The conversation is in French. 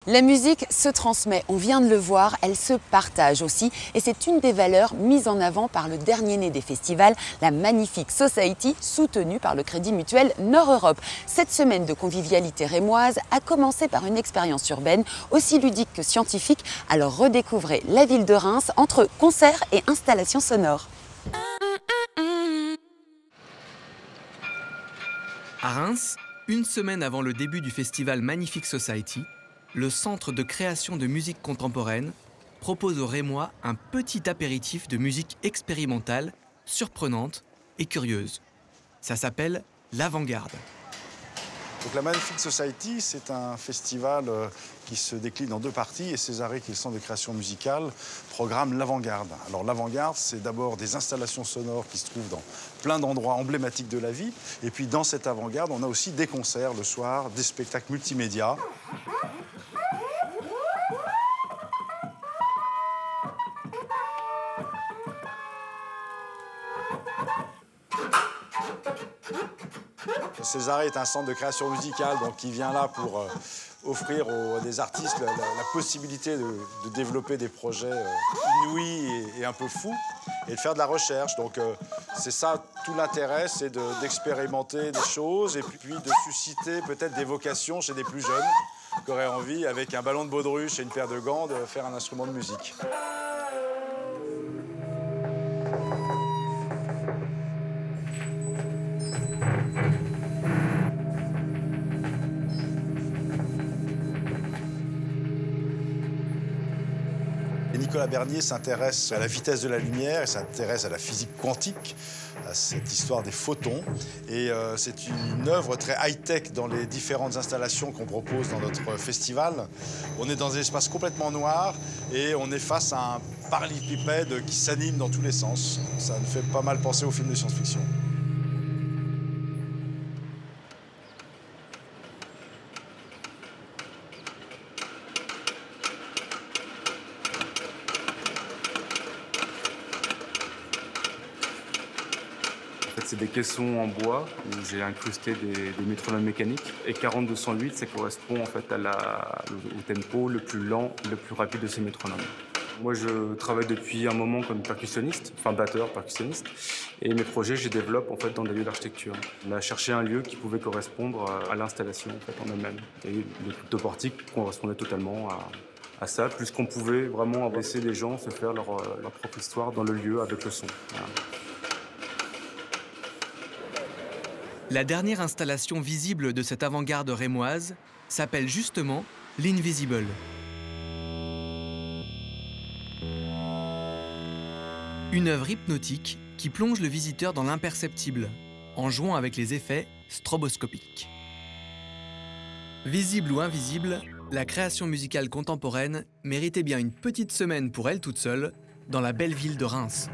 La musique se transmet, on vient de le voir, elle se partage aussi et c'est une des valeurs mises en avant par le dernier né des festivals, la Magnifique Society, soutenue par le Crédit Mutuel Nord-Europe. Cette semaine de convivialité rémoise a commencé par une expérience urbaine aussi ludique que scientifique, alors redécouvrez la ville de Reims entre concerts et installations sonores. À Reims, une semaine avant le début du festival Magnifique Society, le Centre de création de musique contemporaine propose aux Rémois un petit apéritif de musique expérimentale, surprenante et curieuse. Ça s'appelle l'Avant-Garde. Donc la Magnifique Society, c'est un festival qui se décline en deux parties et Césarée, qui est le centre de création musicale, programme l'Avant-Garde. Alors l'Avant-Garde, c'est d'abord des installations sonores qui se trouvent dans plein d'endroits emblématiques de la vie. Et puis dans cette Avant-Garde, on a aussi des concerts le soir, des spectacles multimédia. Césarée est un centre de création musicale donc, qui vient là pour offrir à des artistes la possibilité de développer des projets inouïs et un peu fous et de faire de la recherche. Donc c'est ça tout l'intérêt, c'est d'expérimenter des choses et puis de susciter peut-être des vocations chez des plus jeunes qui auraient envie, avec un ballon de baudruche et une paire de gants, de faire un instrument de musique. Nicolas Bernier s'intéresse à la vitesse de la lumière et s'intéresse à la physique quantique, à cette histoire des photons. Et c'est une œuvre très high-tech dans les différentes installations qu'on propose dans notre festival. On est dans des espaces complètement noirs et on est face à un parallélépipède qui s'anime dans tous les sens. Ça nous fait pas mal penser aux films de science-fiction. C'est des caissons en bois où j'ai incrusté des métronomes mécaniques. Et 4208, ça correspond en fait au tempo le plus lent, le plus rapide de ces métronomes. Moi, je travaille depuis un moment comme percussionniste, enfin batteur, percussionniste. Et mes projets, je les développe en fait dans des lieux d'architecture. On a cherché un lieu qui pouvait correspondre à l'installation en fait, en elle-même. Et le cryptoportique correspondait totalement à ça, puisqu'on pouvait vraiment laisser les gens se faire leur propre histoire dans le lieu avec le son. Voilà. La dernière installation visible de cette avant-garde rémoise s'appelle justement l'Invisible. Une œuvre hypnotique qui plonge le visiteur dans l'imperceptible, en jouant avec les effets stroboscopiques. Visible ou invisible, la création musicale contemporaine méritait bien une petite semaine pour elle toute seule dans la belle ville de Reims.